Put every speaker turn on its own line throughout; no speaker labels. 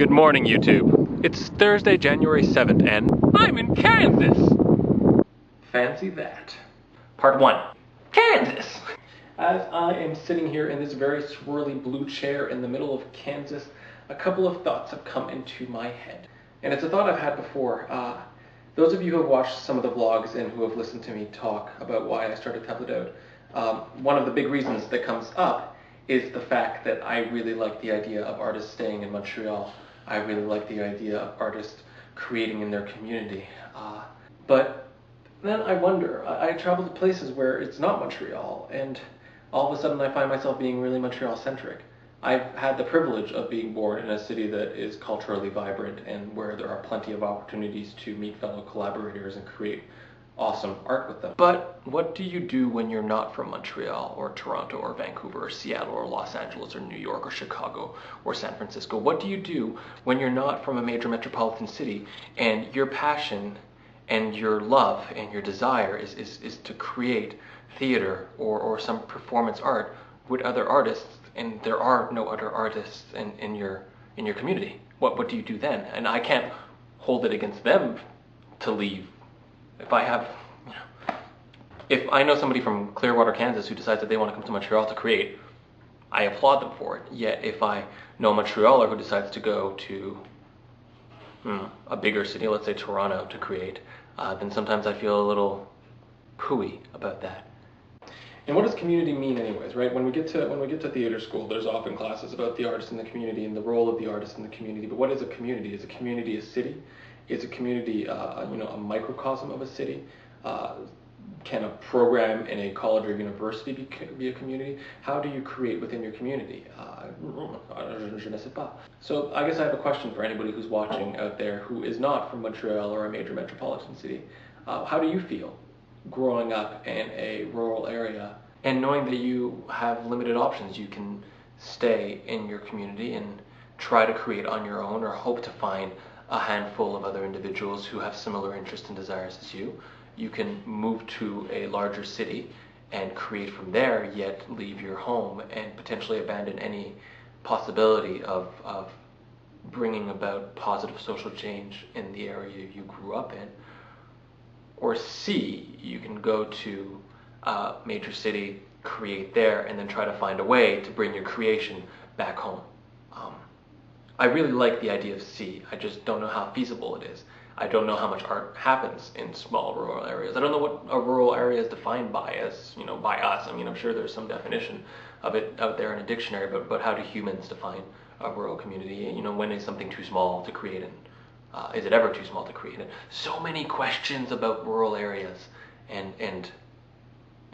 Good morning, YouTube. It's Thursday, January 7th, and I'm in Kansas! Fancy that. Part 1. Kansas! As I am sitting here in this very swirly blue chair in the middle of Kansas, a couple of thoughts have come into my head. And it's a thought I've had before. Those of you who have watched some of the vlogs and who have listened to me talk about why I started tableau, one of the big reasons that comes up is the fact that I really like the idea of artists staying in Montreal. I really like the idea of artists creating in their community. But then I wonder, I travel to places where it's not Montreal, and all of a sudden I find myself being really Montreal-centric. I've had the privilege of being born in a city that is culturally vibrant and where there are plenty of opportunities to meet fellow collaborators and create awesome art with them. But what do you do when you're not from Montreal or Toronto or Vancouver or Seattle or Los Angeles or New York or Chicago or San Francisco? What do you do when you're not from a major metropolitan city and your passion and your love and your desire is to create theater or some performance art with other artists, and there are no other artists in your community? What do you do then? And I can't hold it against them to leave. If I know somebody from Clearwater, Kansas who decides that they want to come to Montreal to create, I applaud them for it. Yet if I know a Montrealer who decides to go to a bigger city, let's say Toronto, to create, then sometimes I feel a little pooey about that. And what does community mean anyways, right? When we get to theater school, there's often classes about the artist in the community and the role of the artist in the community. But what is a community? Is a community a city? Is a community a microcosm of a city? Can a program in a college or university be a community? How do you create within your community? Je ne sais pas. So I guess I have a question for anybody who's watching out there who is not from Montreal or a major metropolitan city. How do you feel growing up in a rural area and knowing that you have limited options? You can stay in your community and try to create on your own, or hope to find a handful of other individuals who have similar interests and desires as you. You can move to a larger city and create from there, yet leave your home and potentially abandon any possibility of bringing about positive social change in the area you grew up in. Or C, you can go to a major city, create there, and then try to find a way to bring your creation back home. I really like the idea of C. I just don't know how feasible it is. I don't know how much art happens in small rural areas. I don't know what a rural area is defined by as, by us. I mean, I'm sure there's some definition of it out there in a dictionary, but how do humans define a rural community? When is something too small to create in? Is it ever too small to create it? So many questions about rural areas and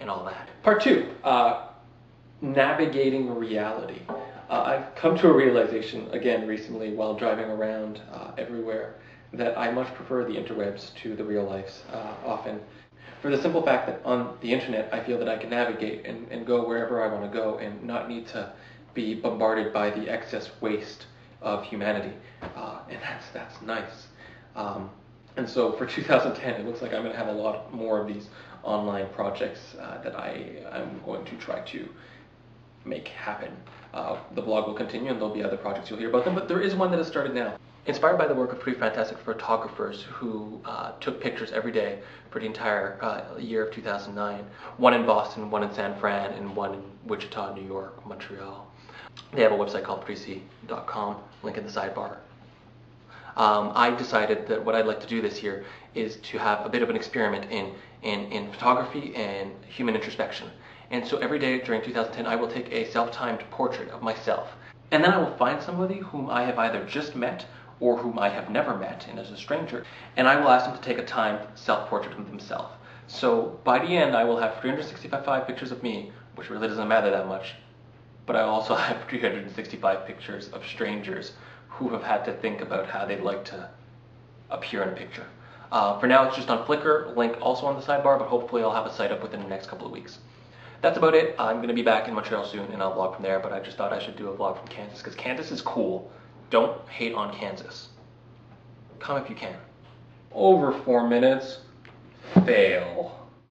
all that. Part 2, navigating reality. I've come to a realization, again, recently while driving around everywhere, that I much prefer the interwebs to the real lives often. For the simple fact that on the internet, I feel that I can navigate and go wherever I want to go and not need to be bombarded by the excess waste of humanity. And that's nice. And so for 2010, it looks like I'm going to have a lot more of these online projects that I'm going to try to make happen. The blog will continue and there'll be other projects you'll hear about them, but there is one that has started now. Inspired by the work of three fantastic photographers who took pictures every day for the entire year of 2009. One in Boston, one in San Fran, and one in Wichita, New York, Montreal. They have a website called prezi.com, link in the sidebar. I decided that what I'd like to do this year is to have a bit of an experiment in photography and human introspection. And so every day during 2010, I will take a self-timed portrait of myself. And then I will find somebody whom I have either just met or whom I have never met and is a stranger, and I will ask them to take a timed self-portrait of themselves. So by the end, I will have 365 pictures of me, which really doesn't matter that much, but I also have 365 pictures of strangers who have had to think about how they'd like to appear in a picture. For now, it's just on Flickr, link also on the sidebar, but hopefully I'll have a site up within the next couple of weeks. That's about it. I'm going to be back in Montreal soon, and I'll vlog from there, but I just thought I should do a vlog from Kansas, because Kansas is cool. Don't hate on Kansas. Come if you can. Over 4 minutes. Fail.